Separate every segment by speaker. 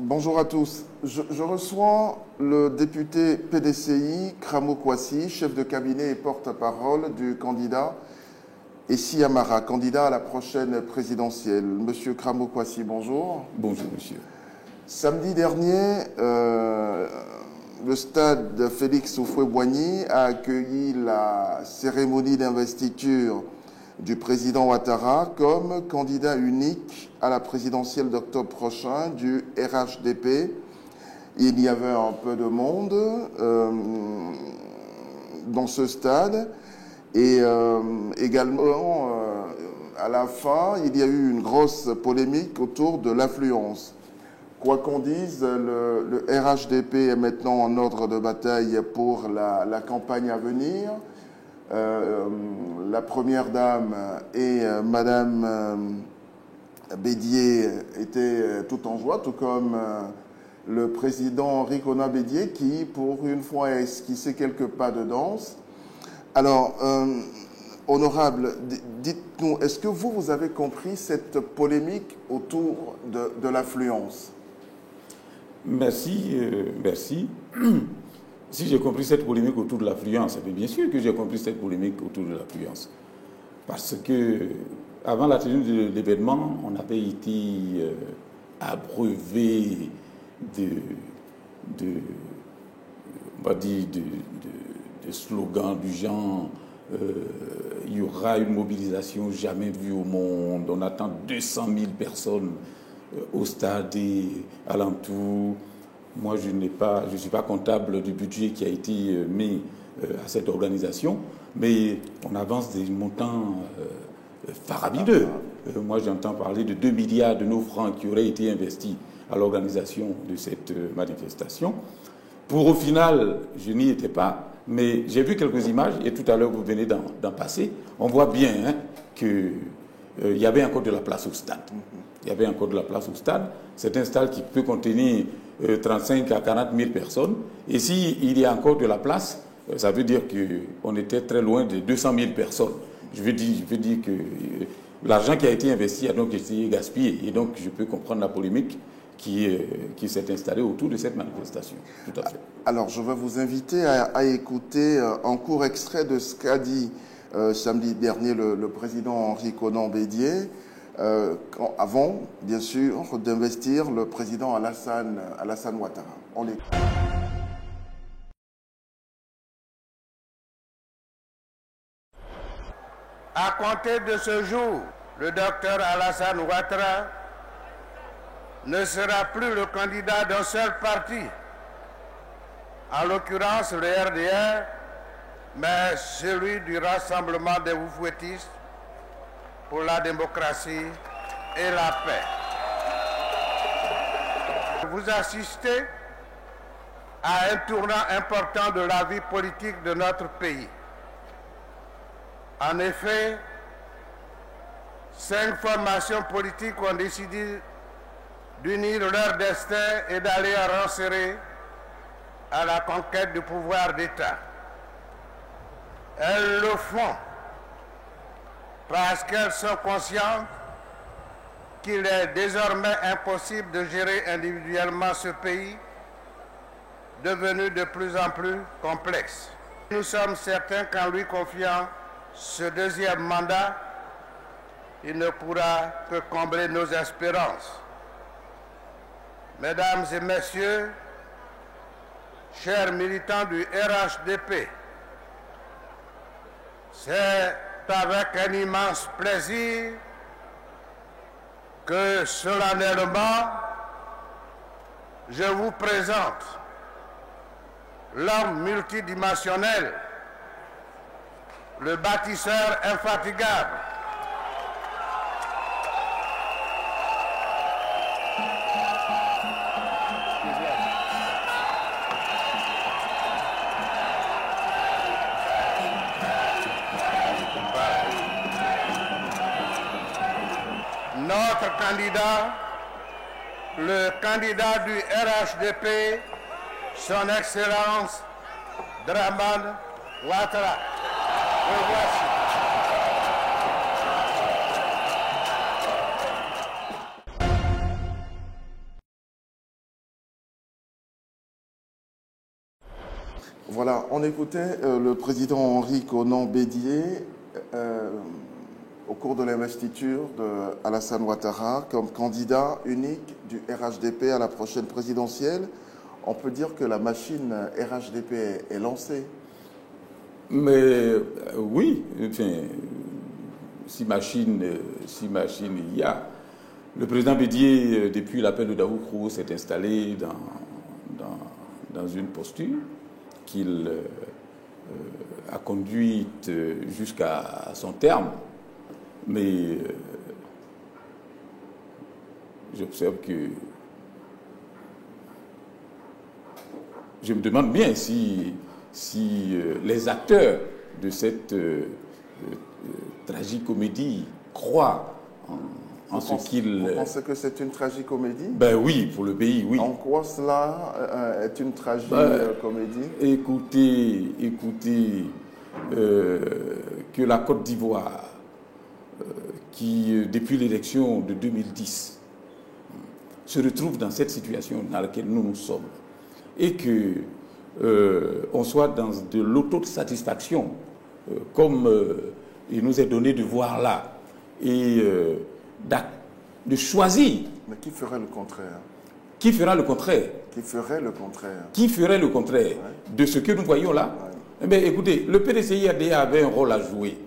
Speaker 1: Bonjour à tous. Je reçois le député PDCI, Kramo Kwasi, chef de cabinet et porte-parole du candidat Essi Amara, candidat à la prochaine présidentielle. Monsieur Kramo Kwasi, bonjour.
Speaker 2: Bonjour, monsieur.
Speaker 1: Samedi dernier, le stade Félix Houphouët-Boigny a accueilli la cérémonie d'investiture du président Ouattara comme candidat unique à la présidentielle d'octobre prochain du RHDP. Il y avait un peu de monde dans ce stade et également à la fin, il y a eu une grosse polémique autour de l'affluence. Quoi qu'on dise, le RHDP est maintenant en ordre de bataille pour la campagne à venir. La première dame et Madame Bédier étaient tout en joie, tout comme le président Henri Konan Bédier qui, pour une fois, a esquissé quelques pas de danse. Alors, honorable, dites-nous, est-ce que vous avez compris cette polémique autour de l'affluence?
Speaker 2: Merci, merci. Si j'ai compris cette polémique autour de l'affluence, bien sûr que j'ai compris cette polémique autour de l'affluence. Parce que, avant la tenue de l'événement, on avait été abreuvé de slogans du genre il y aura une mobilisation jamais vue au monde, on attend 200 000 personnes au stade et alentour. Moi, je ne suis pas comptable du budget qui a été mis à cette organisation, mais on avance des montants faramineux. Moi, j'entends parler de 2 milliards de nos francs qui auraient été investis à l'organisation de cette manifestation. Pour au final, je n'y étais pas, mais j'ai vu quelques images et tout à l'heure, vous venez d'en passer. On voit bien qu'il y avait encore de la place au stade. Il y avait encore de la place au stade. C'est un stade qui peut contenir 35 à 40 000 personnes. Et s'il y a encore de la place, ça veut dire qu'on était très loin de 200 000 personnes. Je veux dire que l'argent qui a été investi a donc été gaspillé. Et donc, je peux comprendre la polémique qui s'est installée autour de cette manifestation. Tout à fait.
Speaker 1: Alors, je vais vous inviter à écouter un court extrait de ce qu'a dit samedi dernier le président Henri Konan Bédier, avant, bien sûr, d'investir le président Alassane Ouattara. On l'écoute.
Speaker 3: À compter de ce jour, le docteur Alassane Ouattara ne sera plus le candidat d'un seul parti, en l'occurrence le RDR, mais celui du Rassemblement des Oufouettistes pour la démocratie et la paix. Vous assistez à un tournant important de la vie politique de notre pays. En effet, 5 formations politiques ont décidé d'unir leur destin et d'aller en renserrer à la conquête du pouvoir d'État. Elles le font parce qu'elles sont conscientes qu'il est désormais impossible de gérer individuellement ce pays devenu de plus en plus complexe. Nous sommes certains qu'en lui confiant ce deuxième mandat, il ne pourra que combler nos espérances. Mesdames et messieurs, chers militants du RHDP, c'est avec un immense plaisir que solennellement je vous présente l'homme multidimensionnel, le bâtisseur infatigable, notre candidat, le candidat du RHDP, son Excellence Dramane Ouattara. Le voici.
Speaker 1: Voilà, on écoutait le président Henri Konan Bédié au cours de l'investiture d'Alassane Ouattara comme candidat unique du RHDP à la prochaine présidentielle. On peut dire que la machine RHDP est lancée.
Speaker 2: Mais oui, enfin, si machine il y a. Le président Bédié, depuis l'appel de Daoukro, s'est installé dans une posture qu'il a conduite jusqu'à son terme. Mais j'observe que je me demande bien si les acteurs de cette tragicomédie croient en ce qu'ils...
Speaker 1: Vous pensez que c'est une tragicomédie?
Speaker 2: Ben oui, pour le pays, oui.
Speaker 1: En quoi cela est une tragicomédie?
Speaker 2: Écoutez, que la Côte d'Ivoire, qui, depuis l'élection de 2010, se retrouve dans cette situation dans laquelle nous sommes, et que on soit dans de l'autosatisfaction, comme il nous est donné de voir là, et de choisir.
Speaker 1: Mais qui ferait le contraire?
Speaker 2: Qui fera le contraire?
Speaker 1: Qui ferait le contraire?
Speaker 2: Qui ferait le contraire de ce que nous voyons là? Eh bien, écoutez, le PDCI-RDA avait un rôle à jouer.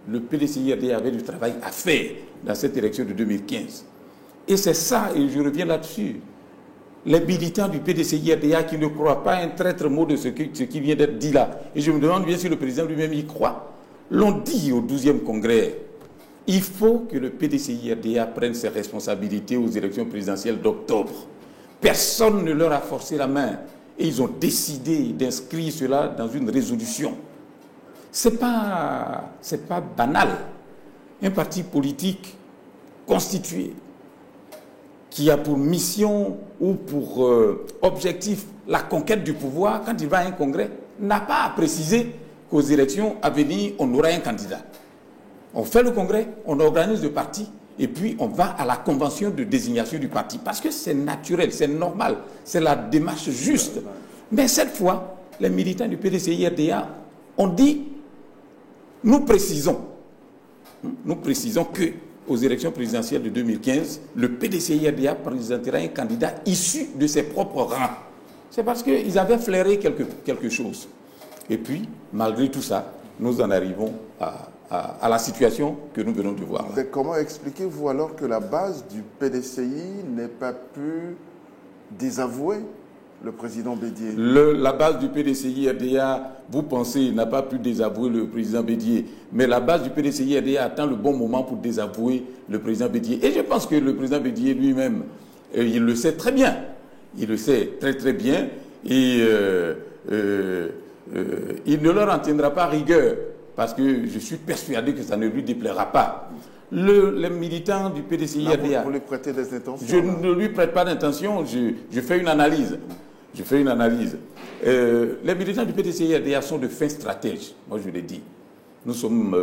Speaker 2: Le PDCI-RDA avait du travail à faire dans cette élection de 2015. Et c'est ça, et je reviens là-dessus. Les militants du PDCI-RDA qui ne croient pas un traître mot de ce qui vient d'être dit là. Et je me demande bien si le président lui-même y croit. L'ont dit au 12e congrès. Il faut que le PDCI-RDA prenne ses responsabilités aux élections présidentielles d'octobre. Personne ne leur a forcé la main. Et ils ont décidé d'inscrire cela dans une résolution. C'est pas banal. Un parti politique constitué qui a pour mission ou pour objectif la conquête du pouvoir, quand il va à un congrès, n'a pas à préciser qu'aux élections à venir, on aura un candidat. On fait le congrès, on organise le parti, et puis on va à la convention de désignation du parti. Parce que c'est naturel, c'est normal, c'est la démarche juste. Mais cette fois, les militants du PDCI-RDA ont dit, nous précisons que aux élections présidentielles de 2015, le PDCI-RDA présentera un candidat issu de ses propres rangs. C'est parce qu'ils avaient flairé quelque chose. Et puis, malgré tout ça, nous en arrivons à la situation que nous venons de voir.
Speaker 1: Mais comment expliquez-vous alors que la base du PDCI n'ait pas pu désavouer le président Bédié?
Speaker 2: La base du PDCI-RDA, vous pensez, n'a pas pu désavouer le président Bédié. Mais la base du PDCI-RDA attend le bon moment pour désavouer le président Bédié. Et je pense que le président Bédié lui-même, il le sait très bien. Il le sait très très bien. Et il ne leur en tiendra pas rigueur. Parce que je suis persuadé que ça ne lui déplaira pas. Les militants du PDCI-RDA...
Speaker 1: Vous lui prêtez des intentions?
Speaker 2: Je ne lui prête pas d'intention, je fais une analyse. Les militants du PDCI-RDA sont de fins stratèges, moi je l'ai dit. Nous sommes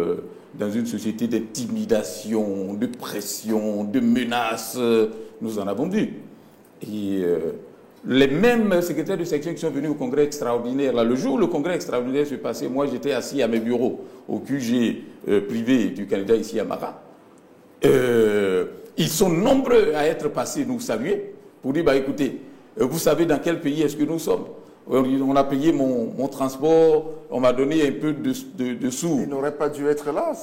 Speaker 2: dans une société d'intimidation, de pression, de menaces. Nous en avons vu. Et les mêmes secrétaires de section qui sont venus au congrès extraordinaire, là, le jour où le congrès extraordinaire se passait, moi j'étais assis à mes bureaux au QG privé du candidat ici à Mara. Ils sont nombreux à être passés nous saluer pour dire, bah écoutez, vous savez dans quel pays est-ce que nous sommes? On a payé mon transport, on m'a donné un peu de sous.
Speaker 1: Il n'aurait pas dû être là.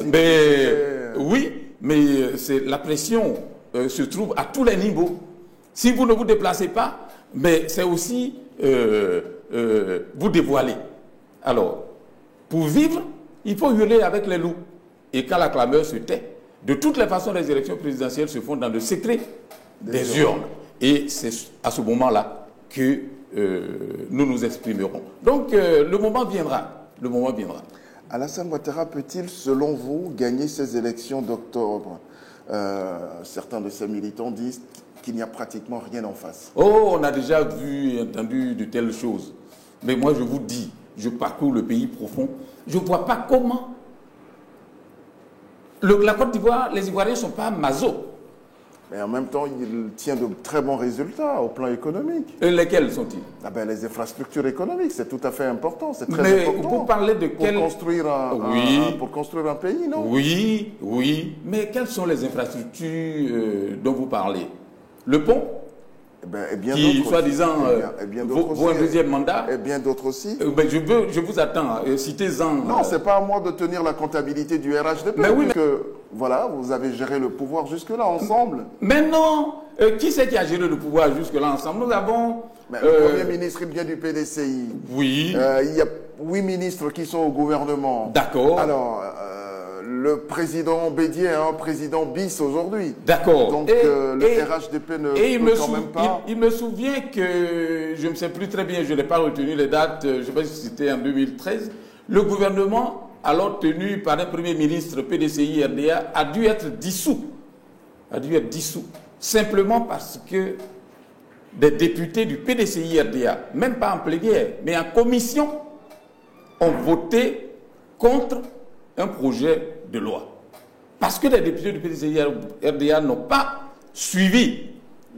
Speaker 2: Oui, mais la pression se trouve à tous les niveaux. Si vous ne vous déplacez pas, mais c'est aussi vous dévoiler. Alors, pour vivre, il faut hurler avec les loups. Et quand la clameur se tait, de toutes les façons, les élections présidentielles se font dans le secret des urnes. Et c'est à ce moment-là que nous nous exprimerons. Donc, le moment viendra. Le moment viendra.
Speaker 1: Alassane Ouattara peut-il, selon vous, gagner ces élections d'octobre? Certains de ses militants disent qu'il n'y a pratiquement rien en face.
Speaker 2: Oh, on a déjà vu et entendu de telles choses. Mais moi, je vous dis, je parcours le pays profond. Je ne vois pas comment... la Côte d'Ivoire, les Ivoiriens ne sont pas maso.
Speaker 1: Mais en même temps, il tient de très bons résultats au plan économique.
Speaker 2: Et lesquels sont-ils?
Speaker 1: Ah ben, les infrastructures économiques, c'est tout à fait important. C'est très
Speaker 2: Mais
Speaker 1: important.
Speaker 2: vous parlez de
Speaker 1: pour construire pour construire un pays, non?
Speaker 2: Oui, oui. Mais quelles sont les infrastructures dont vous parlez? Le pont?
Speaker 1: Et bien
Speaker 2: qui, soi-disant, vaut un deuxième mandat.
Speaker 1: Et bien d'autres aussi.
Speaker 2: Ben je vous attends, citez-en.
Speaker 1: Non, c'est pas à moi de tenir la comptabilité du RHDP.
Speaker 2: Mais oui,
Speaker 1: voilà, vous avez géré le pouvoir jusque-là ensemble.
Speaker 2: Mais non, qui c'est qui a géré le pouvoir jusque-là ensemble? Nous avons...
Speaker 1: le Premier ministre, il vient du PDCI.
Speaker 2: Oui.
Speaker 1: Il y a 8 ministres qui sont au gouvernement.
Speaker 2: D'accord.
Speaker 1: Alors... le président Bédier est un président bis aujourd'hui.
Speaker 2: D'accord.
Speaker 1: Donc le RHDP ne peut quand même pas...
Speaker 2: Il me souvient que, je ne sais plus très bien, je n'ai pas retenu les dates, je ne sais pas si c'était en 2013, le gouvernement, alors tenu par un Premier ministre PDCI RDA, a dû être dissous. Simplement parce que des députés du PDCI RDA, même pas en plénière, mais en commission, ont voté contre un projet de loi. Parce que les députés du PDCI RDA n'ont pas suivi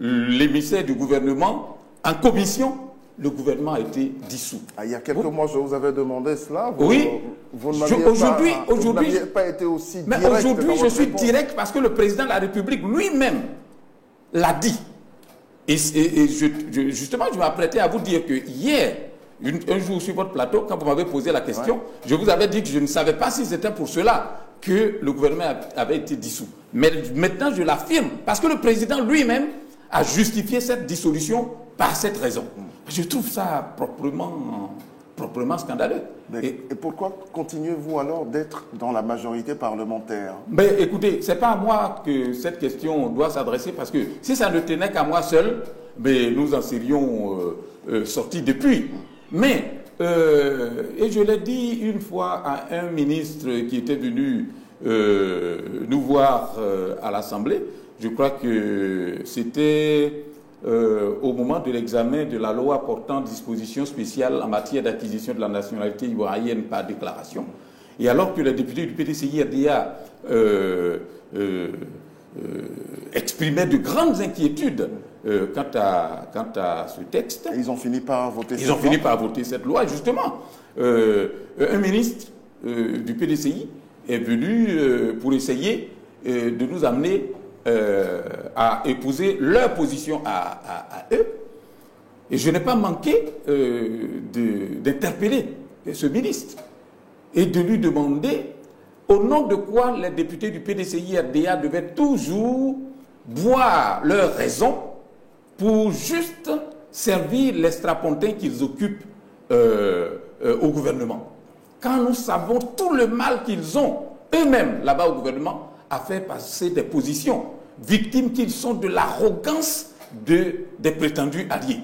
Speaker 2: l'émissaire du gouvernement en commission, le gouvernement a été dissous.
Speaker 1: Il y a quelques mois, je vous avais demandé cela. Vous
Speaker 2: n'aviez
Speaker 1: pas été aussi direct.
Speaker 2: Mais aujourd'hui, je suis direct parce que le président de la République lui-même l'a dit. Et justement, je m'apprêtais à vous dire que hier, un jour sur votre plateau, quand vous m'avez posé la question, je vous avais dit que je ne savais pas si c'était pour cela que le gouvernement avait été dissous. Mais maintenant, je l'affirme, parce que le président lui-même a justifié cette dissolution par cette raison. Je trouve ça proprement scandaleux.
Speaker 1: Et pourquoi continuez-vous alors d'être dans la majorité parlementaire?
Speaker 2: Mais écoutez, ce n'est pas à moi que cette question doit s'adresser, parce que si ça ne tenait qu'à moi seul, nous en serions sortis depuis. Mais, et je l'ai dit une fois à un ministre qui était venu nous voir à l'Assemblée, je crois que c'était au moment de l'examen de la loi portant dispositions spéciales en matière d'acquisition de la nationalité ivoirienne par déclaration. Et alors que les députés du PDCI RDA exprimaient de grandes inquiétudes quant à ce texte.
Speaker 1: Et ils ont fini par voter
Speaker 2: cette loi. Ils ont fini par voter cette loi, justement. Un ministre du PDCI est venu pour essayer de nous amener à épouser leur position à eux. Et je n'ai pas manqué d'interpeller ce ministre et de lui demander au nom de quoi les députés du PDCI RDA devaient toujours boire leurs raisons pour juste servir les strapontins qu'ils occupent au gouvernement. Quand nous savons tout le mal qu'ils ont eux-mêmes là-bas au gouvernement à faire passer des positions, victimes qu'ils sont de l'arrogance des prétendus alliés.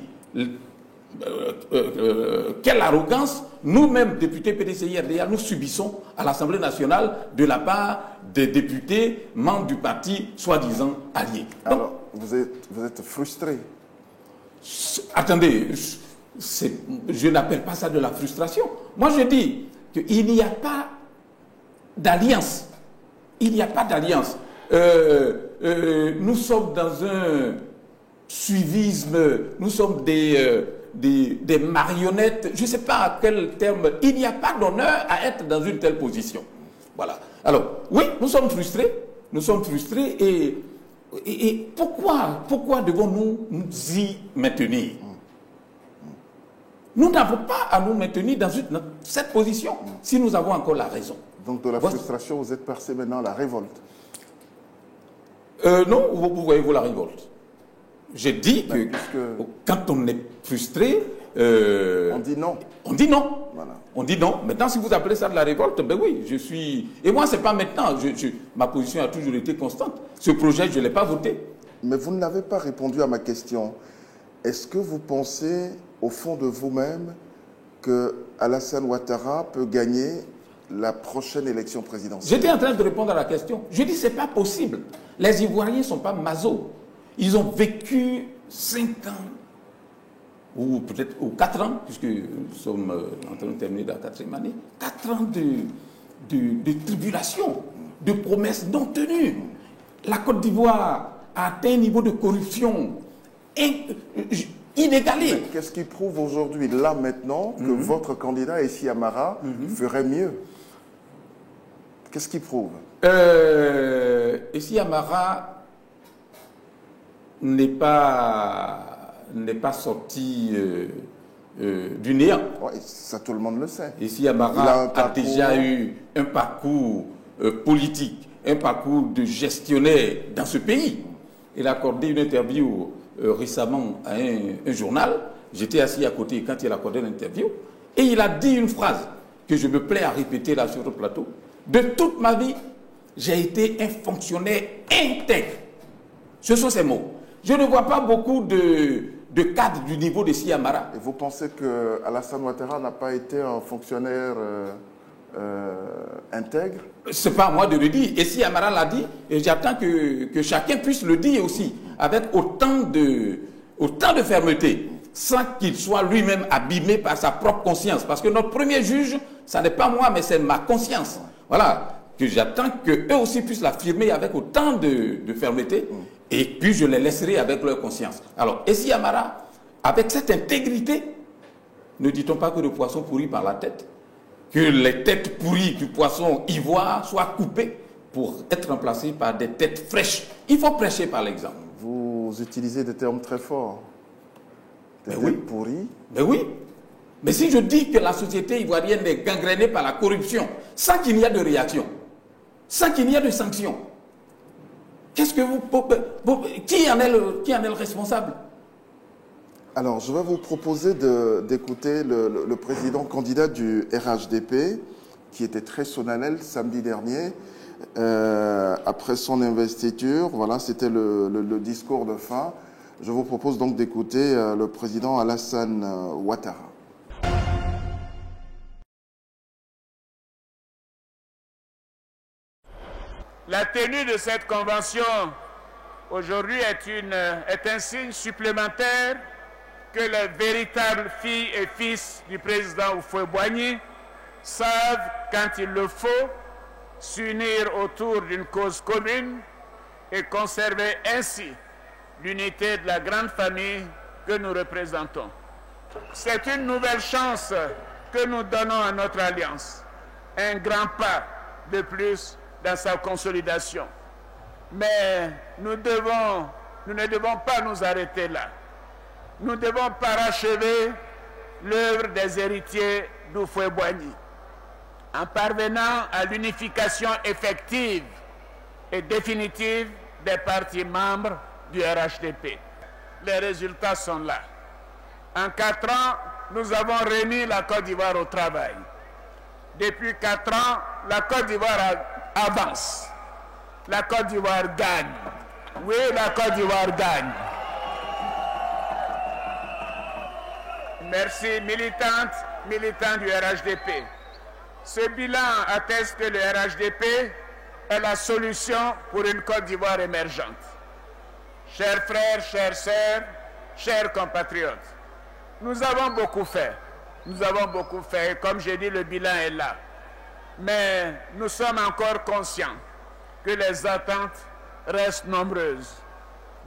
Speaker 2: Quelle arrogance nous-mêmes, députés PDCI RDA, nous subissons à l'Assemblée nationale de la part des députés membres du parti soi-disant alliés.
Speaker 1: Alors, vous êtes frustré?
Speaker 2: Attendez, je n'appelle pas ça de la frustration. Moi, je dis qu'il n'y a pas d'alliance. Il n'y a pas d'alliance. Nous sommes dans un suivisme, nous sommes des marionnettes, je ne sais pas à quel terme, il n'y a pas d'honneur à être dans une telle position. Voilà. Alors, oui, nous sommes frustrés et pourquoi devons-nous nous y maintenir? Nous n'avons pas à nous maintenir dans cette position si nous avons encore la raison.
Speaker 1: Donc de la frustration, vous êtes passé maintenant à la révolte?
Speaker 2: Non, vous voyez-vous la révolte? J'ai dit que quand on est frustré...
Speaker 1: on dit non.
Speaker 2: On dit non.
Speaker 1: Voilà.
Speaker 2: On dit non. Maintenant, si vous appelez ça de la révolte, ben oui, je suis... Et moi, c'est pas maintenant. Ma position a toujours été constante. Ce projet, je ne l'ai pas voté.
Speaker 1: Mais vous n'avez pas répondu à ma question. Est-ce que vous pensez, au fond de vous-même, que Alassane Ouattara peut gagner la prochaine élection présidentielle?
Speaker 2: J'étais en train de répondre à la question. Je dis, c'est pas possible. Les Ivoiriens ne sont pas masos. Ils ont vécu 5 ans, ou peut-être 4 ans, puisque nous sommes en train de terminer la 4e année, 4 ans de tribulation, de promesses non tenues. La Côte d'Ivoire a atteint un niveau de corruption inégalé.
Speaker 1: Qu'est-ce qui prouve aujourd'hui, là maintenant, que votre candidat, Essi Amara, ferait mieux? Qu'est-ce qui prouve?
Speaker 2: Essi Amara n'est pas sorti du néant.
Speaker 1: Ouais, ça, tout le monde le sait.
Speaker 2: Essi Amara a déjà eu un parcours politique, un parcours de gestionnaire dans ce pays. Il a accordé une interview récemment à un journal. J'étais assis à côté quand il a accordé l'interview. Et il a dit une phrase que je me plais à répéter là sur le plateau. De toute ma vie, j'ai été un fonctionnaire intègre. Ce sont ces mots. Je ne vois pas beaucoup de cadres du niveau de Essi Amara.
Speaker 1: Et vous pensez que Alassane Ouattara n'a pas été un fonctionnaire intègre?
Speaker 2: Ce n'est pas à moi de le dire. Essi Amara l'a dit, et j'attends que chacun puisse le dire aussi, avec autant de fermeté, sans qu'il soit lui-même abîmé par sa propre conscience. Parce que notre premier juge, ça n'est pas moi, mais c'est ma conscience. Voilà, que j'attends qu'eux aussi puissent l'affirmer avec autant de fermeté, et puis je les laisserai avec leur conscience. Alors, Essi Amara, avec cette intégrité, ne dit-on pas que le poisson pourrit par la tête? Que les têtes pourries du poisson ivoire soient coupées pour être remplacées par des têtes fraîches. Il faut prêcher par l'exemple.
Speaker 1: Vous utilisez des termes très forts. Des têtes pourries.
Speaker 2: Mais oui. Mais si je dis que la société ivoirienne est gangrénée par la corruption, sans qu'il n'y ait de réaction, sans qu'il n'y ait de sanction, qu'est-ce que qui en est le responsable?
Speaker 1: Alors, je vais vous proposer d'écouter le président candidat du RHDP, qui était très solennel samedi dernier, après son investiture. Voilà, c'était le discours de fin. Je vous propose donc d'écouter le président Alassane Ouattara.
Speaker 3: La tenue de cette convention aujourd'hui est un signe supplémentaire que les véritables filles et fils du président Houphouët-Boigny savent, quand il le faut, s'unir autour d'une cause commune et conserver ainsi l'unité de la grande famille que nous représentons. C'est une nouvelle chance que nous donnons à notre alliance, un grand pas de plus dans sa consolidation. Mais nous ne devons pas nous arrêter là. Nous devons parachever l'œuvre des héritiers d'Houphouët-Boigny en parvenant à l'unification effective et définitive des partis membres du RHDP. Les résultats sont là. En 4 ans, nous avons remis la Côte d'Ivoire au travail. Depuis 4 ans, la Côte d'Ivoire avance. La Côte d'Ivoire gagne. Oui, la Côte d'Ivoire gagne. Merci, militants du RHDP. Ce bilan atteste que le RHDP est la solution pour une Côte d'Ivoire émergente. Chers frères, chères sœurs, chers compatriotes, nous avons beaucoup fait. Nous avons beaucoup fait. Comme j'ai dit, le bilan est là. Mais nous sommes encore conscients que les attentes restent nombreuses.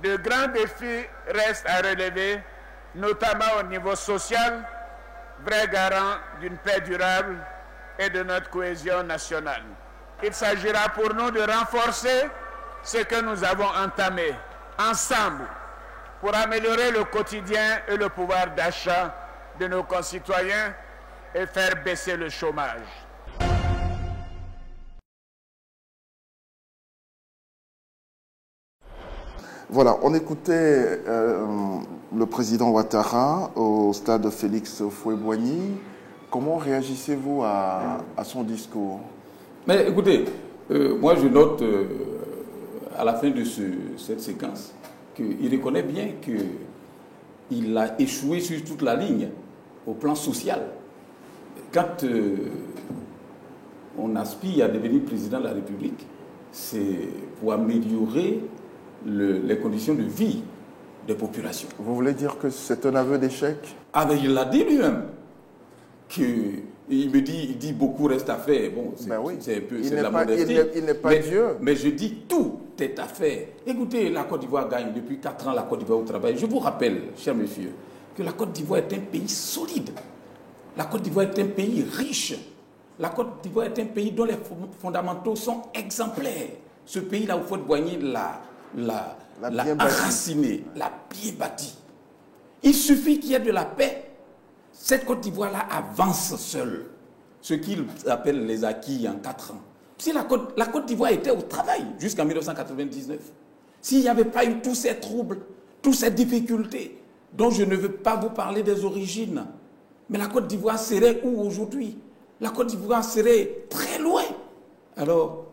Speaker 3: De grands défis restent à relever, notamment au niveau social, vrai garant d'une paix durable et de notre cohésion nationale. Il s'agira pour nous de renforcer ce que nous avons entamé ensemble pour améliorer le quotidien et le pouvoir d'achat de nos concitoyens et faire baisser le chômage.
Speaker 1: Voilà, on écoutait le président Ouattara au stade Félix Houphouët-Boigny. Comment réagissez-vous à son discours?
Speaker 2: Mais écoutez, moi je note à la fin de cette séquence qu'il reconnaît bien qu'il a échoué sur toute la ligne au plan social. Quand on aspire à devenir président de la République, c'est pour améliorer les conditions de vie des populations.
Speaker 1: Vous voulez dire que c'est un aveu d'échec?
Speaker 2: Ah ben il l'a dit lui-même. Il dit beaucoup reste à faire. Bon, c'est
Speaker 1: ben oui.
Speaker 2: C'est un peu
Speaker 1: il
Speaker 2: de la
Speaker 1: pas,
Speaker 2: modestie.
Speaker 1: Il n'est pas Dieu.
Speaker 2: Mais je dis tout est à faire. Écoutez, la Côte d'Ivoire gagne depuis 4 ans la Côte d'Ivoire au travail. Je vous rappelle, chers messieurs, que la Côte d'Ivoire est un pays solide. La Côte d'Ivoire est un pays riche. La Côte d'Ivoire est un pays dont les fondamentaux sont exemplaires. Ce pays-là, il faut boigner la enraciner, la bien bâtie. Il suffit qu'il y ait de la paix. Cette Côte d'Ivoire-là avance seule. Ce qu'ils appellent les acquis en 4 ans. Si la Côte d'Ivoire était au travail jusqu'en 1999, s'il n'y avait pas eu tous ces troubles, toutes ces difficultés, dont je ne veux pas vous parler des origines, mais la Côte d'Ivoire serait où aujourd'hui? La Côte d'Ivoire serait très loin. Alors,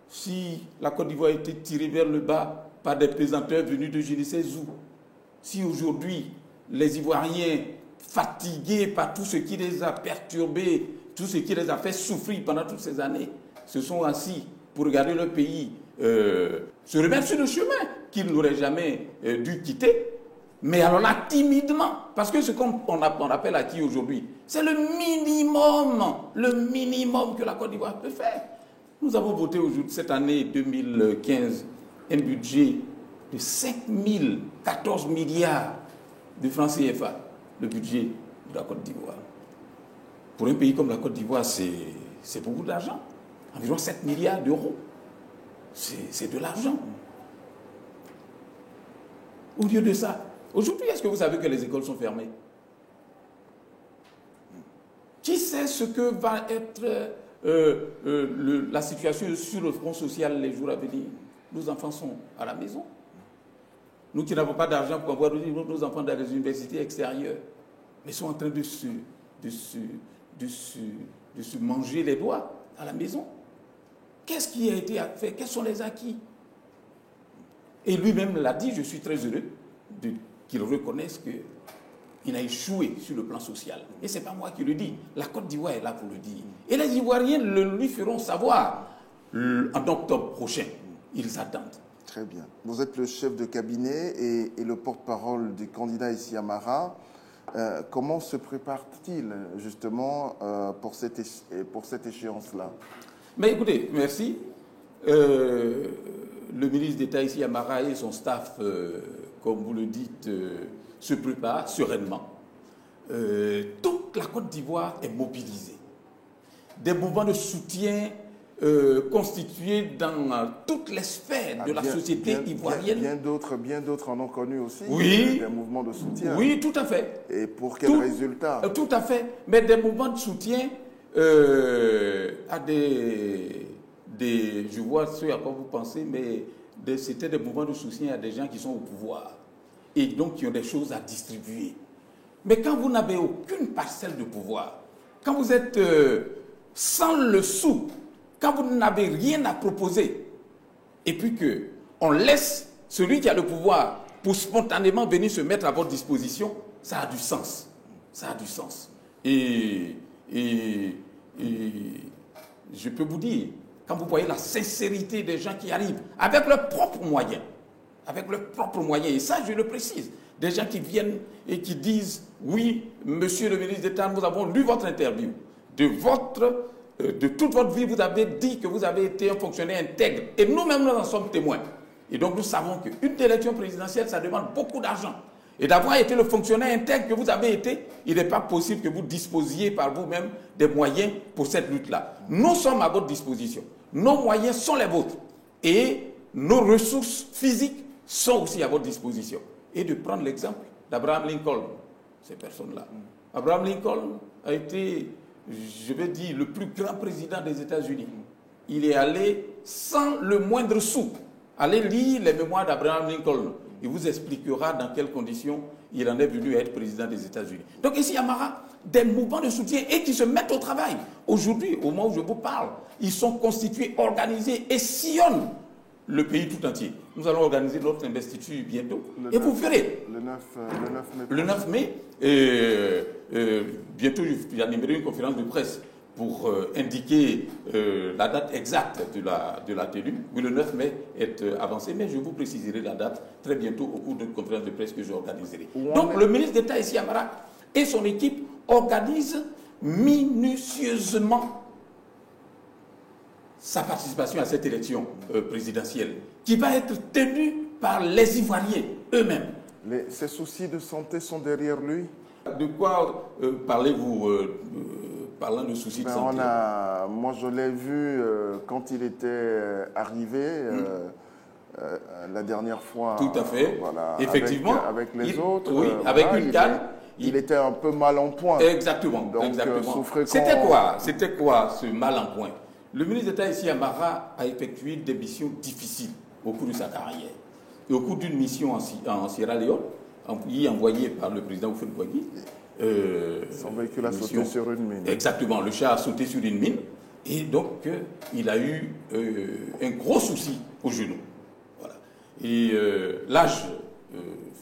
Speaker 2: si la Côte d'Ivoire était tirée vers le bas par des pesanteurs venus de je ne sais où, si aujourd'hui les Ivoiriens, fatigués par tout ce qui les a perturbés, tout ce qui les a fait souffrir pendant toutes ces années, se sont assis pour regarder leur pays se remettre sur le chemin qu'ils n'auraient jamais dû quitter. Mais alors là, timidement, parce que ce qu'on appelle acquis aujourd'hui, c'est le minimum que la Côte d'Ivoire peut faire. Nous avons voté aujourd'hui, cette année 2015, un budget de 5014 milliards de francs CFA, le budget de la Côte d'Ivoire. Pour un pays comme la Côte d'Ivoire, c'est beaucoup d'argent. Environ 7 milliards d'euros. C'est de l'argent. Au lieu de ça, aujourd'hui, est-ce que vous savez que les écoles sont fermées? Qui sait ce que va être la situation sur le front social les jours à venir? Nos enfants sont à la maison. Nous qui n'avons pas d'argent pour envoyer nos enfants dans les universités extérieures, mais sont en train de se manger les doigts à la maison. Qu'est-ce qui a été fait? Quels sont les acquis? Et lui-même l'a dit, je suis très heureux qu'il reconnaisse qu'il a échoué sur le plan social. Et ce n'est pas moi qui le dis. La Côte d'Ivoire est là pour le dire. Et les Ivoiriens le lui feront savoir en octobre prochain. Ils attendent.
Speaker 1: Très bien. Vous êtes le chef de cabinet et le porte-parole du candidat Issi Amara. Comment se prépare-t-il justement pour cette échéance-là?
Speaker 2: Mais écoutez, merci. Le ministre d'État Issi Amara et son staff, comme vous le dites, se préparent sereinement. Toute la Côte d'Ivoire est mobilisée. Des mouvements de soutien constitués dans toutes les sphères de la société ivoirienne.
Speaker 1: Bien d'autres en ont connu aussi.
Speaker 2: Oui.
Speaker 1: Des mouvements de soutien.
Speaker 2: Oui, tout à fait.
Speaker 1: Et pour quel résultat?
Speaker 2: Tout à fait. Mais des mouvements de soutien à je vois ce à quoi vous pensez, mais c'était des mouvements de soutien à des gens qui sont au pouvoir et donc qui ont des choses à distribuer. Mais quand vous n'avez aucune parcelle de pouvoir, quand vous êtes sans le sou, quand vous n'avez rien à proposer, et puis qu'on laisse celui qui a le pouvoir pour spontanément venir se mettre à votre disposition, ça a du sens. Ça a du sens. Et je peux vous dire, quand vous voyez la sincérité des gens qui arrivent avec leurs propres moyens, et ça je le précise, des gens qui viennent et qui disent, oui, monsieur le ministre d'État, nous avons lu votre interview, de toute votre vie, vous avez dit que vous avez été un fonctionnaire intègre, et nous-mêmes nous en sommes témoins. Et donc nous savons qu'une élection présidentielle, ça demande beaucoup d'argent. Et d'avoir été le fonctionnaire intègre que vous avez été, il n'est pas possible que vous disposiez par vous-même des moyens pour cette lutte-là. Nous sommes à votre disposition. Nos moyens sont les vôtres. Et nos ressources physiques sont aussi à votre disposition. Et de prendre l'exemple d'Abraham Lincoln, ces personnes-là. Abraham Lincoln a été, je vais dire, le plus grand président des États-Unis. Il est allé sans le moindre sou. Allez lire les mémoires d'Abraham Lincoln. Il vous expliquera dans quelles conditions il en est venu à être président des États-Unis. Donc ici, Amara, des mouvements de soutien et qui se mettent au travail. Aujourd'hui, au moment où je vous parle, ils sont constitués, organisés et sillonnent le pays tout entier. Nous allons organiser notre investiture bientôt. Vous verrez. Le 9 mai. Bientôt, j'animerai une conférence de presse pour indiquer la date exacte de la tenue. Oui, le 9 mai est avancé, mais je vous préciserai la date très bientôt au cours d'une conférence de presse que j'organiserai. Donc, le ministre d'État Issi Amara et son équipe organisent minutieusement sa participation à cette élection présidentielle, qui va être tenue par les Ivoiriens eux-mêmes.
Speaker 1: Ces soucis de santé sont derrière lui?
Speaker 2: De quoi parlez-vous parlant de soucis de santé?
Speaker 1: Moi, je l'ai vu quand il était arrivé la dernière fois.
Speaker 2: Tout à fait.
Speaker 1: Voilà,
Speaker 2: effectivement.
Speaker 1: Avec les autres.
Speaker 2: Oui, avec une canne.
Speaker 1: Il était un peu mal en point.
Speaker 2: Exactement.
Speaker 1: Donc,
Speaker 2: exactement. C'était quoi ce mal en point? Le ministre d'État ici à Mara a effectué des missions difficiles au cours de sa carrière. Et au cours d'une mission en Sierra Leone, envoyée par le président Houphouët-Boigny,
Speaker 1: son véhicule a sauté sur une mine.
Speaker 2: Exactement, le char a sauté sur une mine. Et donc, il a eu un gros souci au genou. Voilà. Et l'âge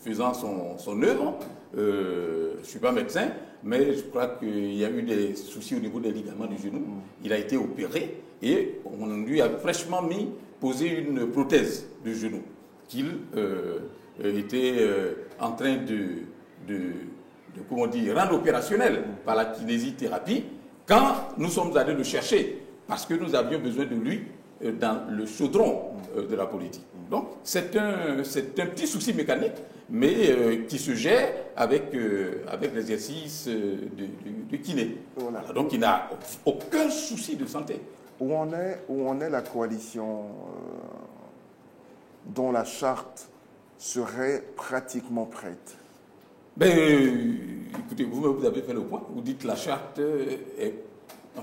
Speaker 2: faisant son œuvre, je ne suis pas médecin, mais je crois qu'il y a eu des soucis au niveau des ligaments du genou. Il a été opéré et on lui a fraîchement posé une prothèse de genou qu'il était en train de comment dire, rendre opérationnel par la kinésithérapie quand nous sommes allés le chercher parce que nous avions besoin de lui dans le chaudron de la politique. Donc c'est un petit souci mécanique, mais qui se gère avec l'exercice de kiné. Voilà. Donc il n'a aucun souci de santé.
Speaker 1: Où en est la coalition dont la charte serait pratiquement prête?
Speaker 2: Écoutez, vous avez fait le point. Vous dites la charte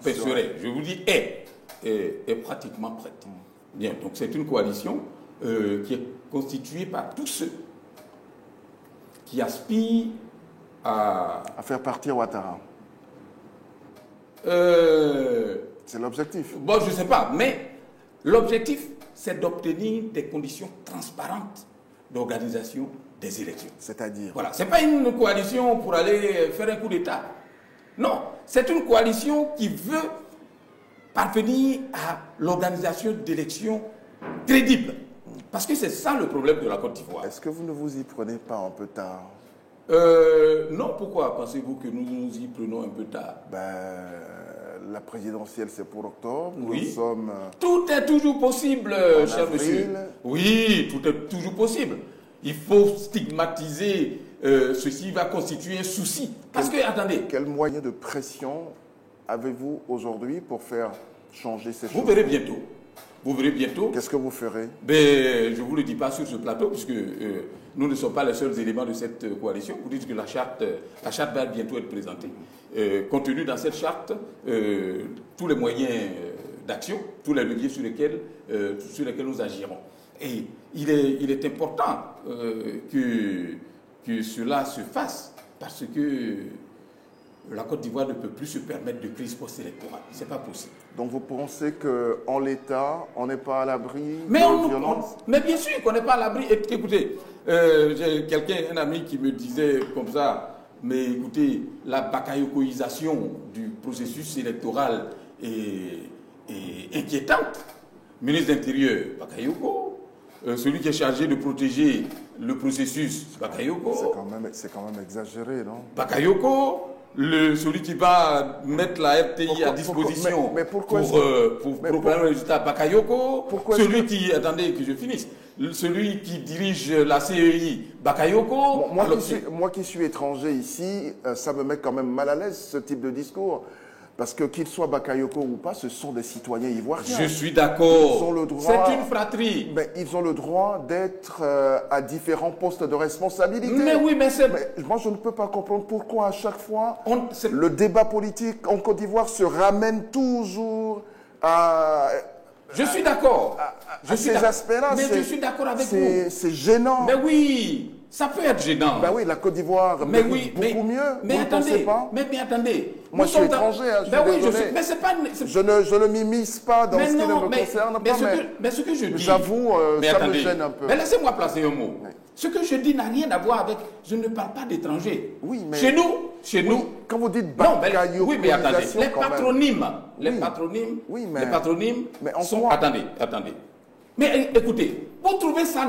Speaker 2: serait. Je vous dis est pratiquement prête. Bien, donc c'est une coalition qui est constituée par tous ceux qui aspirent à
Speaker 1: faire partir Ouattara. C'est l'objectif.
Speaker 2: Bon, je ne sais pas, mais l'objectif, c'est d'obtenir des conditions transparentes d'organisation des élections.
Speaker 1: C'est-à-dire?
Speaker 2: Voilà, ce n'est pas une coalition pour aller faire un coup d'État. Non, c'est une coalition qui veut parvenir à l'organisation d'élections crédibles. Parce que c'est ça le problème de la Côte d'Ivoire.
Speaker 1: Est-ce que vous ne vous y prenez pas un peu tard?
Speaker 2: Non, pourquoi pensez-vous que nous nous y prenons un peu tard?
Speaker 1: La présidentielle, c'est pour octobre.
Speaker 2: Oui.
Speaker 1: Nous sommes...
Speaker 2: Tout est toujours possible, cher monsieur. Oui, tout est toujours possible. Il faut stigmatiser ceci va constituer un souci. Parce que, attendez...
Speaker 1: Quel moyen de pression avez-vous aujourd'hui pour faire changer ces choses?
Speaker 2: Vous verrez bientôt. Vous verrez bientôt.
Speaker 1: Qu'est-ce que vous ferez?
Speaker 2: Je ne vous le dis pas sur ce plateau, puisque nous ne sommes pas les seuls éléments de cette coalition. Vous dites que la charte va bientôt être présentée. Compte tenu dans cette charte, tous les moyens d'action, tous les leviers sur lesquels nous agirons. Et il est important que cela se fasse, parce que la Côte d'Ivoire ne peut plus se permettre de crise post-électorale. Ce n'est pas possible.
Speaker 1: Donc vous pensez qu'en l'état, on n'est pas à l'abri de violence?
Speaker 2: Mais bien sûr qu'on n'est pas à l'abri. Écoutez, j'ai un ami qui me disait comme ça, mais écoutez, la bakayokoisation du processus électoral est inquiétante. Ministre de l'Intérieur, Bakayoko. Celui qui est chargé de protéger le processus, Bakayoko.
Speaker 1: C'est quand même exagéré, non?
Speaker 2: Bakayoko. Celui qui va mettre la RTI à disposition pour préparer le résultat, Bakayoko. Celui qui, attendez que je finisse, celui qui dirige la CEI, Bakayoko.
Speaker 1: Moi qui suis étranger ici, ça me met quand même mal à l'aise ce type de discours. Parce que qu'ils soient Bakayoko ou pas, ce sont des citoyens ivoiriens.
Speaker 2: Je suis d'accord. C'est une fratrie.
Speaker 1: Mais ils ont le droit d'être à différents postes de responsabilité.
Speaker 2: Mais oui, mais c'est...
Speaker 1: Moi, je ne peux pas comprendre pourquoi à chaque fois, le débat politique en Côte d'Ivoire se ramène toujours à...
Speaker 2: Je suis d'accord.
Speaker 1: Ces aspects-là,
Speaker 2: mais je suis d'accord avec vous.
Speaker 1: C'est gênant.
Speaker 2: Mais oui, ça peut être gênant.
Speaker 1: Ben oui, la Côte d'Ivoire mérite beaucoup mieux.
Speaker 2: Mais
Speaker 1: vous
Speaker 2: attendez,
Speaker 1: ne pensez pas?
Speaker 2: mais attendez.
Speaker 1: Moi, je suis étranger, je suis désolé.
Speaker 2: Mais c'est pas...
Speaker 1: Je ne m'immisce pas dans ce qui ne me concerne pas,
Speaker 2: mais ce que je dis...
Speaker 1: J'avoue, ça me gêne un peu.
Speaker 2: Mais laissez-moi placer un mot. Oui. Ce que je dis n'a rien à voir avec... Je ne parle pas d'étrangers.
Speaker 1: Oui, mais...
Speaker 2: Chez nous...
Speaker 1: Quand vous dites bakayokoisation...
Speaker 2: Oui, mais attendez. Les patronymes sont... Attendez. Mais écoutez, vous trouvez ça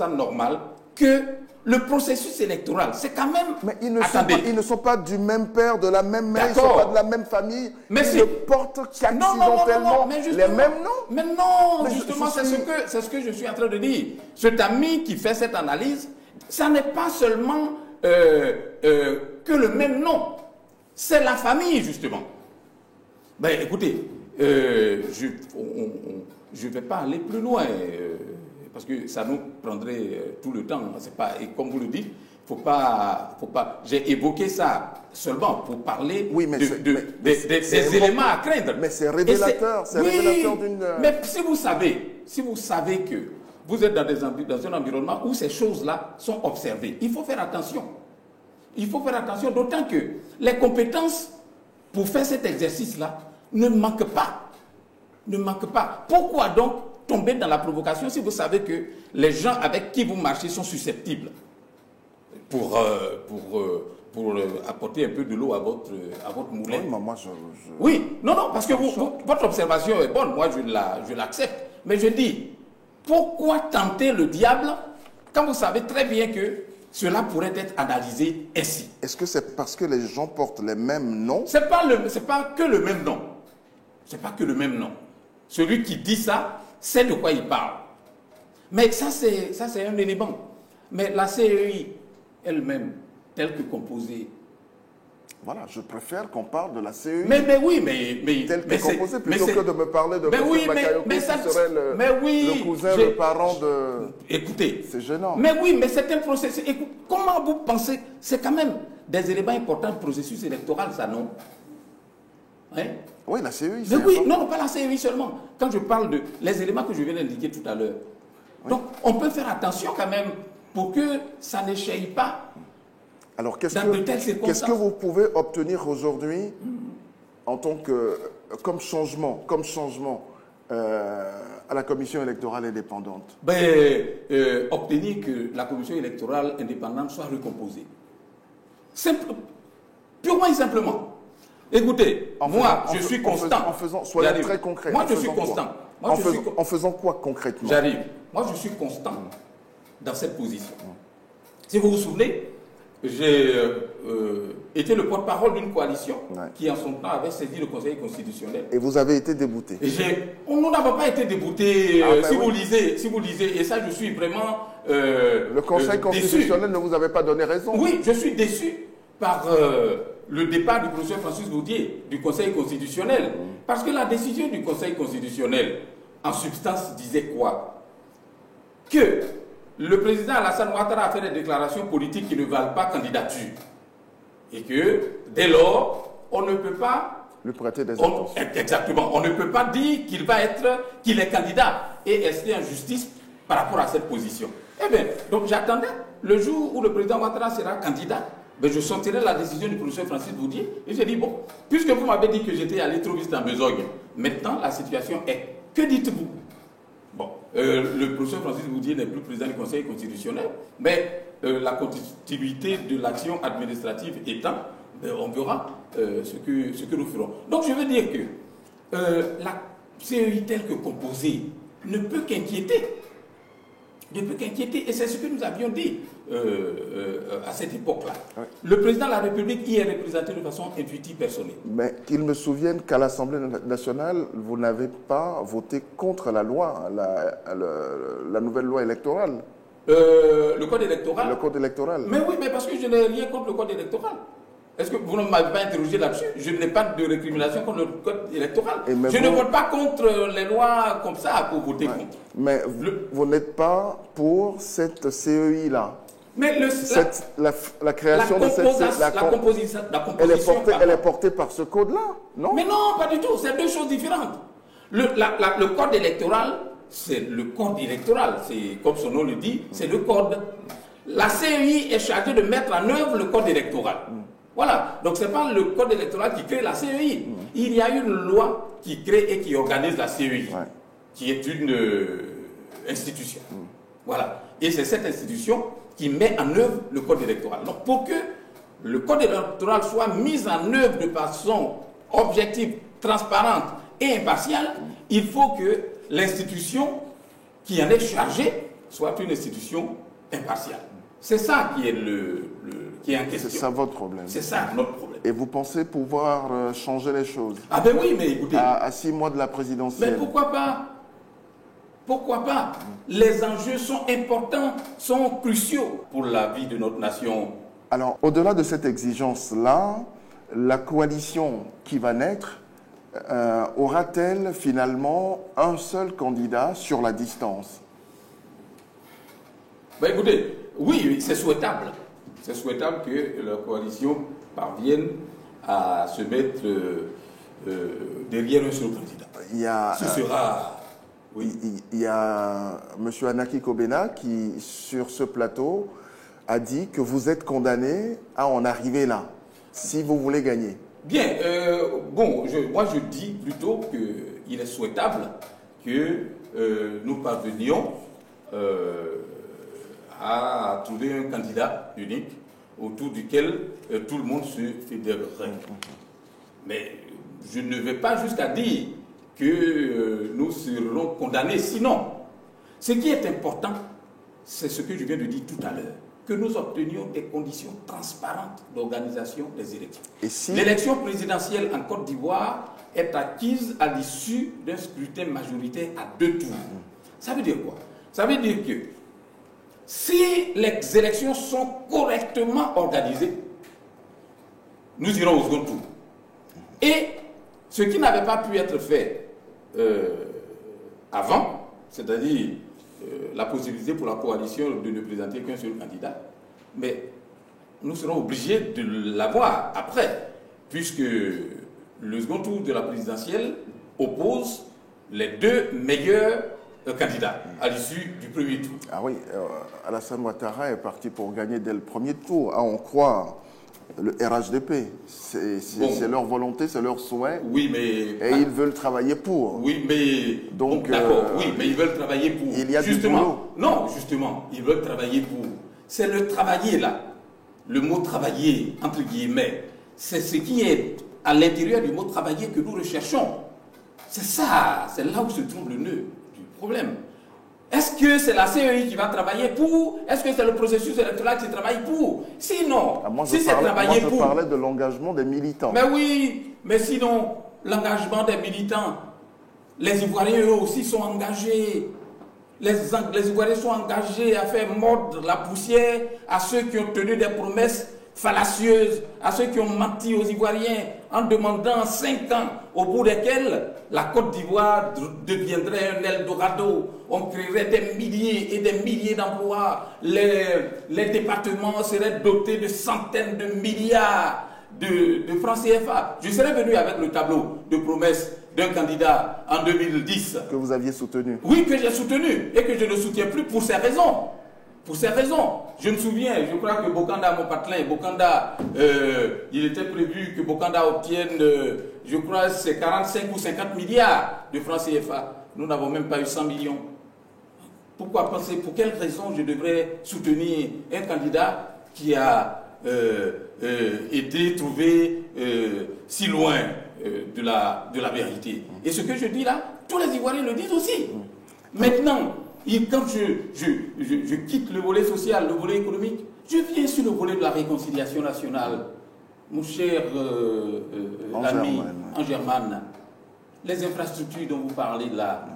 Speaker 2: normal que le processus électoral, c'est quand même...
Speaker 1: Mais ils ne sont pas du même père, de la même mère, ils ne sont pas de la même famille.
Speaker 2: Mais
Speaker 1: ils ne portent qu'accidentellement les mêmes noms.
Speaker 2: Mais non, justement, c'est ce que je suis en train de dire. Cet ami qui fait cette analyse, ça n'est pas seulement que le même nom. C'est la famille, justement. Ben, écoutez, je ne vais pas aller plus loin, parce que ça nous prendrait tout le temps. Et comme vous le dites, faut pas. J'ai évoqué ça seulement pour parler des éléments à craindre.
Speaker 1: Mais c'est révélateur, révélateur d'une...
Speaker 2: Mais si vous savez que vous êtes dans un environnement où ces choses-là sont observées, il faut faire attention. Il faut faire attention, d'autant que les compétences pour faire cet exercice-là ne manquent pas. Ne manquent pas. Pourquoi donc tomber dans la provocation si vous savez que les gens avec qui vous marchez sont susceptibles pour apporter un peu de l'eau à votre moulin? Oui, non, parce que votre observation est bonne, moi je l'accepte. Mais je dis, pourquoi tenter le diable quand vous savez très bien que cela pourrait être analysé ainsi?
Speaker 1: Est-ce que c'est parce que les gens portent les mêmes noms?
Speaker 2: C'est pas que le même nom. C'est pas que le même nom. Celui qui dit ça, sait de quoi il parle. Mais ça c'est un élément. Mais la CEI elle-même, telle que composée.
Speaker 1: Voilà, je préfère qu'on parle de la CEI.
Speaker 2: Mais oui, mais
Speaker 1: telle que composée, plutôt que de me parler de M. Bakayoko, qui serait le cousin, le parent de...
Speaker 2: Écoutez.
Speaker 1: C'est gênant.
Speaker 2: Mais oui, mais c'est un processus. Écoute, comment vous pensez? C'est quand même des éléments importants du processus électoral, ça, non? Hein?
Speaker 1: Oui, la CEI.
Speaker 2: Mais oui, non, pas la CEI seulement. Quand je parle de les éléments que je viens d'indiquer tout à l'heure. Oui. Donc, on peut faire attention quand même pour que ça n'échaille pas.
Speaker 1: Alors, qu'est-ce que vous pouvez obtenir aujourd'hui en tant que comme changement à la commission électorale indépendante?
Speaker 2: Obtenir que la commission électorale indépendante soit recomposée. Purement et simplement. Écoutez, je suis constant.
Speaker 1: Soyons très concrets.
Speaker 2: Moi, je suis constant.
Speaker 1: En faisant quoi concrètement?
Speaker 2: J'arrive. Moi, je suis constant dans cette position. Si vous vous souvenez, j'ai été le porte-parole d'une coalition qui, en son temps, avait saisi le Conseil constitutionnel.
Speaker 1: Et vous avez été débouté.
Speaker 2: Nous n'avons pas été déboutés. Si vous lisez, et ça, je suis vraiment
Speaker 1: le Conseil constitutionnel ne vous avait pas donné raison.
Speaker 2: Oui, je suis déçu par le départ du professeur Francis Boudier du Conseil constitutionnel. Parce que la décision du Conseil constitutionnel, en substance, disait quoi? Que le président Alassane Ouattara a fait des déclarations politiques qui ne valent pas candidature. Et que, dès lors, on ne peut pas...
Speaker 1: lui prêter des attentions.
Speaker 2: Exactement. On ne peut pas dire qu'il est candidat et rester en justice par rapport à cette position. Eh bien, donc j'attendais le jour où le président Ouattara sera candidat. Ben, je sortirai la décision du professeur Francis Boudier et j'ai dit, bon, puisque vous m'avez dit que j'étais allé trop vite en besogne, maintenant la situation est, que dites-vous? Bon, le professeur Francis Boudier n'est plus président du Conseil constitutionnel, mais la continuité de l'action administrative étant, on verra ce que nous ferons. Donc je veux dire que la CEI telle que composée ne peut qu'inquiéter. Et c'est ce que nous avions dit à cette époque-là. Oui. Le président de la République y est représenté de façon intuitive, personnelle.
Speaker 1: Mais qu'il me souvienne qu'à l'Assemblée nationale, vous n'avez pas voté contre la loi, la nouvelle loi électorale.
Speaker 2: Le code électoral?
Speaker 1: Le code électoral.
Speaker 2: Mais oui, mais parce que je n'ai rien contre le code électoral. Est-ce que vous ne m'avez pas interrogé là-dessus? Je n'ai pas de récrimination contre le code électoral. Je ne vote pas contre les lois comme ça pour voter contre.
Speaker 1: Mais vous n'êtes pas pour cette CEI-là.
Speaker 2: Mais
Speaker 1: la création de cette
Speaker 2: composition,
Speaker 1: elle est portée par ce code-là, non? Mais
Speaker 2: non, pas du tout. C'est deux choses différentes. Le code électoral, c'est le code électoral. C'est comme son nom le dit, c'est le code. La CEI est chargée de mettre en œuvre le code électoral. Voilà, donc ce n'est pas le code électoral qui crée la CEI. Il y a une loi qui crée et qui organise la CEI, qui est une institution. Voilà, et c'est cette institution qui met en œuvre le code électoral. Donc pour que le code électoral soit mis en œuvre de façon objective, transparente et impartiale, il faut que l'institution qui en est chargée soit une institution impartiale. C'est ça qui est, qui est en question.
Speaker 1: C'est ça votre problème.
Speaker 2: C'est ça notre problème.
Speaker 1: Et vous pensez pouvoir changer les choses?
Speaker 2: Ah ben oui, mais écoutez...
Speaker 1: À 6 mois de la présidentielle.
Speaker 2: Mais pourquoi pas? Pourquoi pas? Les enjeux sont importants, sont cruciaux pour la vie de notre nation.
Speaker 1: Alors, au-delà de cette exigence-là, la coalition qui va naître aura-t-elle finalement un seul candidat sur la distance?
Speaker 2: Ben écoutez, oui, c'est souhaitable. C'est souhaitable que la coalition parvienne à se mettre derrière un seul candidat. Ce sera... Oui.
Speaker 1: Il y a M. Anaki Kobena qui, sur ce plateau, a dit que vous êtes condamné à en arriver là, si vous voulez gagner.
Speaker 2: Bien, moi je dis plutôt qu'il est souhaitable que nous parvenions à trouver un candidat unique autour duquel tout le monde se fédérerait. Mais je ne vais pas jusqu'à dire que nous serons condamnés. Sinon, ce qui est important, c'est ce que je viens de dire tout à l'heure, que nous obtenions des conditions transparentes d'organisation des élections. L'élection présidentielle en Côte d'Ivoire est acquise à l'issue d'un scrutin majoritaire à 2 tours. Ça veut dire quoi? Ça veut dire que si les élections sont correctement organisées, nous irons au second tour. Et ce qui n'avait pas pu être fait avant, c'est-à-dire la possibilité pour la coalition de ne présenter qu'un seul candidat, mais nous serons obligés de l'avoir après, puisque le second tour de la présidentielle oppose les 2 meilleurs candidats à l'issue du premier tour.
Speaker 1: Ah oui, Alassane Ouattara est parti pour gagner dès le premier tour, à en croire le RHDP. C'est leur volonté, c'est leur souhait.
Speaker 2: Oui, mais...
Speaker 1: Et ils veulent travailler pour.
Speaker 2: Oui, mais...
Speaker 1: Donc,
Speaker 2: d'accord, oui, mais ils veulent travailler pour.
Speaker 1: Il y a du boulot.
Speaker 2: Non, justement, ils veulent travailler pour. C'est le travailler là. Le mot travailler, entre guillemets, c'est ce qui est à l'intérieur du mot travailler que nous recherchons. C'est ça, c'est là où se trouve le nœud du problème. Est-ce que c'est la CEI qui va travailler pour? Est-ce que c'est le processus électoral qui travaille pour? Sinon, si c'est travailler pour...
Speaker 1: Moi, je parlais de l'engagement des militants.
Speaker 2: Mais oui, mais sinon, l'engagement des militants, les Ivoiriens, eux aussi, sont engagés. Les Ivoiriens sont engagés à faire mordre la poussière à ceux qui ont tenu des promesses fallacieuses, à ceux qui ont menti aux Ivoiriens en demandant 5 ans au bout desquels la Côte d'Ivoire deviendrait un Eldorado. On créerait des milliers et des milliers d'emplois. Les départements seraient dotés de centaines de milliards de francs CFA. Je serais venu avec le tableau de promesses d'un candidat en 2010.
Speaker 1: Que vous aviez soutenu.
Speaker 2: Oui, que j'ai soutenu et que je ne soutiens plus pour ces raisons. Pour ces raisons, je me souviens, je crois que Bokanda, mon patelin, Bokanda, il était prévu que Bokanda obtienne, je crois, c'est 45 ou 50 milliards de francs CFA. Nous n'avons même pas eu 100 millions. Pourquoi penser, pour quelle raison je devrais soutenir un candidat qui a été trouvé si loin de la vérité? Et ce que je dis là, tous les Ivoiriens le disent aussi. Maintenant, quand je quitte le volet social, le volet économique, je viens sur le volet de la réconciliation nationale. Mon cher ami Angerman, les infrastructures dont vous parlez là,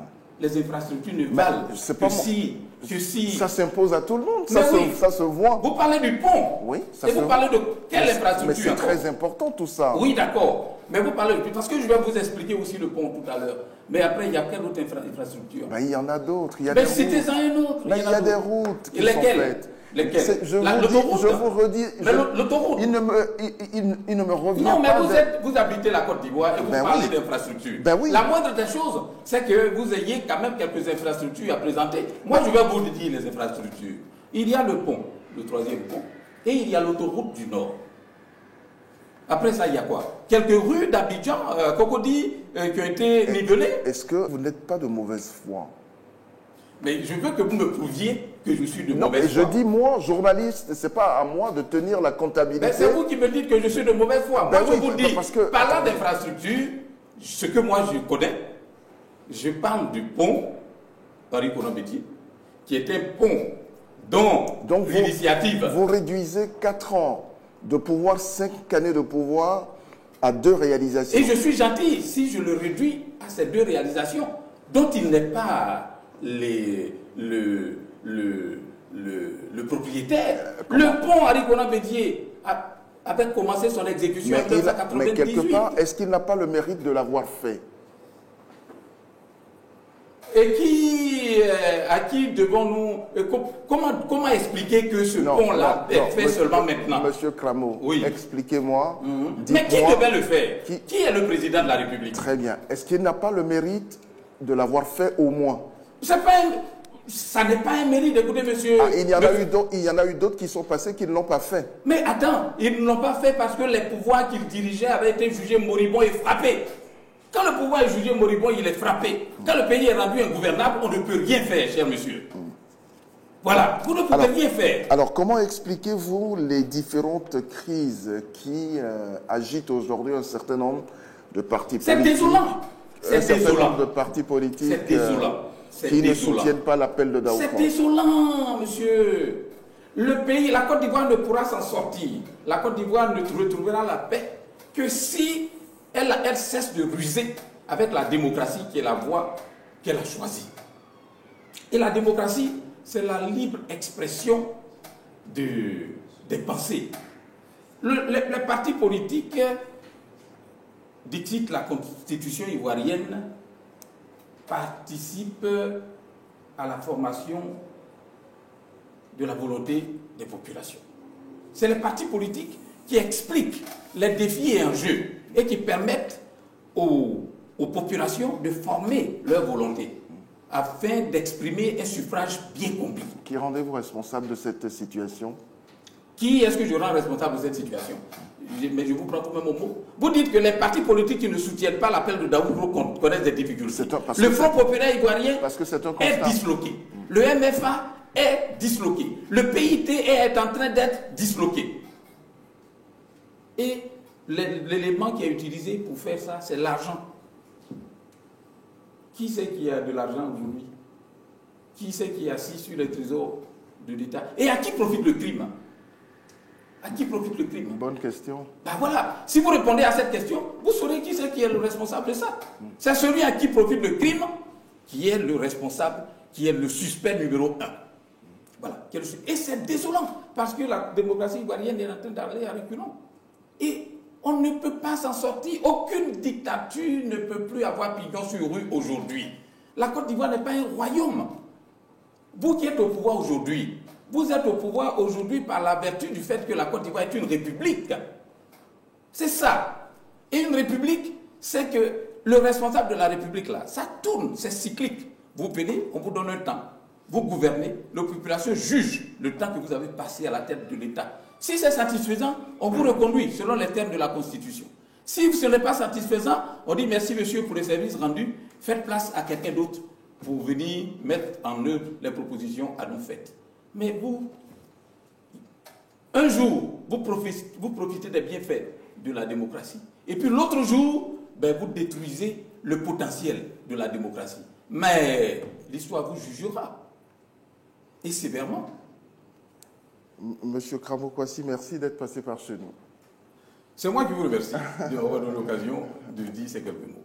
Speaker 2: les infrastructures ne valent que si...
Speaker 1: Ça s'impose à tout le monde, ça se voit.
Speaker 2: Vous parlez du pont.
Speaker 1: Oui, ça
Speaker 2: et vous parlez de quelle infrastructure?
Speaker 1: Mais c'est très important tout ça.
Speaker 2: Oui, d'accord. Mais vous parlez parce que je vais vous expliquer aussi le pont tout à l'heure. Mais après, il y a quelle autre infrastructure?
Speaker 1: Ben, il y en a d'autres.
Speaker 2: Mais citez-en un autre.
Speaker 1: Mais il y a des routes qui sont faites.
Speaker 2: Lesquelles?
Speaker 1: Je vous redis.
Speaker 2: L'autoroute.
Speaker 1: Il ne me revient pas.
Speaker 2: Non, mais vous habitez la Côte d'Ivoire et vous parlez d'infrastructures.
Speaker 1: Ben oui.
Speaker 2: La moindre des choses, c'est que vous ayez quand même quelques infrastructures à présenter. Moi, je vais vous dire les infrastructures. Il y a le pont, le 3e pont, et il y a l'autoroute du Nord. Après ça, il y a quoi? Quelques rues d'Abidjan, Cocody, qui ont été nivelées.
Speaker 1: Est-ce que vous n'êtes pas de mauvaise foi?
Speaker 2: Mais je veux que vous me prouviez que je suis de mauvaise foi.
Speaker 1: Je dis, moi, journaliste, c'est pas à moi de tenir la comptabilité.
Speaker 2: Mais c'est vous qui me dites que je suis de mauvaise foi.
Speaker 1: Ben
Speaker 2: moi, je vous dis,
Speaker 1: parce que...
Speaker 2: parlant d'infrastructure, ce que moi je connais, je parle du pont Paris-Konambédié, qui est un pont Donc l'initiative.
Speaker 1: Vous réduisez 4 ans de pouvoir, 5 années de pouvoir à 2 réalisations.
Speaker 2: Et je suis gentil si je le réduis à ces 2 réalisations, dont il n'est pas le propriétaire. Le pont Arikona-Bédié avait commencé son exécution en 1998.
Speaker 1: Mais quelque part, est-ce qu'il n'a pas le mérite de l'avoir fait?
Speaker 2: Et à qui devons-nous... Comment expliquer que ce pont-là est fait seulement maintenant?
Speaker 1: Monsieur Cramo,
Speaker 2: oui.
Speaker 1: Expliquez-moi.
Speaker 2: Mais qui devait le faire? Qui est le président de la République?
Speaker 1: Très bien. Est-ce qu'il n'a pas le mérite de l'avoir fait au moins?
Speaker 2: Ça n'est pas un mérite, écoutez, monsieur.
Speaker 1: Il y en a eu d'autres qui sont passés qui ne l'ont pas fait.
Speaker 2: Mais attends, ils ne l'ont pas fait parce que les pouvoirs qu'ils dirigeaient avaient été jugés moribonds et frappés. Quand le pouvoir est jugé moribond, il est frappé. Quand le pays est rendu ingouvernable, on ne peut rien faire, cher monsieur. Voilà, vous ne pouvez rien faire.
Speaker 1: Alors, comment expliquez-vous les différentes crises qui agitent aujourd'hui un certain nombre de partis politiques?
Speaker 2: C'est désolant.
Speaker 1: Un certain nombre de partis politiques qui ne soutiennent pas l'appel de Daoufran.
Speaker 2: C'est désolant, monsieur. Le pays, la Côte d'Ivoire ne pourra s'en sortir. La Côte d'Ivoire ne retrouvera la paix que si elle cesse de ruser avec la démocratie qui est la voie qu'elle a choisie. Et la démocratie, c'est la libre expression des pensées. Les partis politiques, dit la constitution ivoirienne, participent à la formation de la volonté des populations. C'est les partis politiques qui expliquent les défis et enjeux et qui permettent aux populations de former leur volonté afin d'exprimer un suffrage bien compris.
Speaker 1: Qui rendez-vous responsable de cette situation?
Speaker 2: Qui est-ce que je rends responsable de cette situation? Mais je vous prends quand même au mot. Vous dites que les partis politiques qui ne soutiennent pas l'appel de Daoufran connaissent des difficultés. Le Front populaire ivoirien est disloqué. Le MFA est disloqué. Le PIT est en train d'être disloqué. Et l'élément qui est utilisé pour faire ça, c'est l'argent. Qui c'est qui a de l'argent aujourd'hui? Qui c'est qui est assis sur les trésors de l'État? Et à qui profite le crime? À qui profite le crime?
Speaker 1: Bonne question.
Speaker 2: Ben voilà, si vous répondez à cette question, vous saurez qui c'est qui est le responsable de ça. C'est celui à qui profite le crime qui est le responsable, qui est le suspect numéro 1. Voilà. Et c'est désolant, parce que la démocratie ivoirienne est en train d'aller à reculons. Et on ne peut pas s'en sortir. Aucune dictature ne peut plus avoir pignon sur rue aujourd'hui. La Côte d'Ivoire n'est pas un royaume. Vous qui êtes au pouvoir aujourd'hui, vous êtes au pouvoir aujourd'hui par la vertu du fait que la Côte d'Ivoire est une république. C'est ça. Et une république, c'est que le responsable de la république, là, ça tourne, c'est cyclique. Vous venez, on vous donne un temps. Vous gouvernez, la population juge le temps que vous avez passé à la tête de l'État. Si c'est satisfaisant, on vous reconduit selon les termes de la Constitution. Si ce n'est pas satisfaisant, on dit merci monsieur pour les services rendus, faites place à quelqu'un d'autre pour venir mettre en œuvre les propositions à nous faites. Mais vous, un jour, vous profitez des bienfaits de la démocratie. Et puis l'autre jour, vous détruisez le potentiel de la démocratie. Mais l'histoire vous jugera. Et sévèrement.
Speaker 1: Monsieur Cramo Kwasi, merci d'être passé par chez nous.
Speaker 2: C'est moi qui vous remercie d'avoir donné l'occasion de dire ces quelques mots.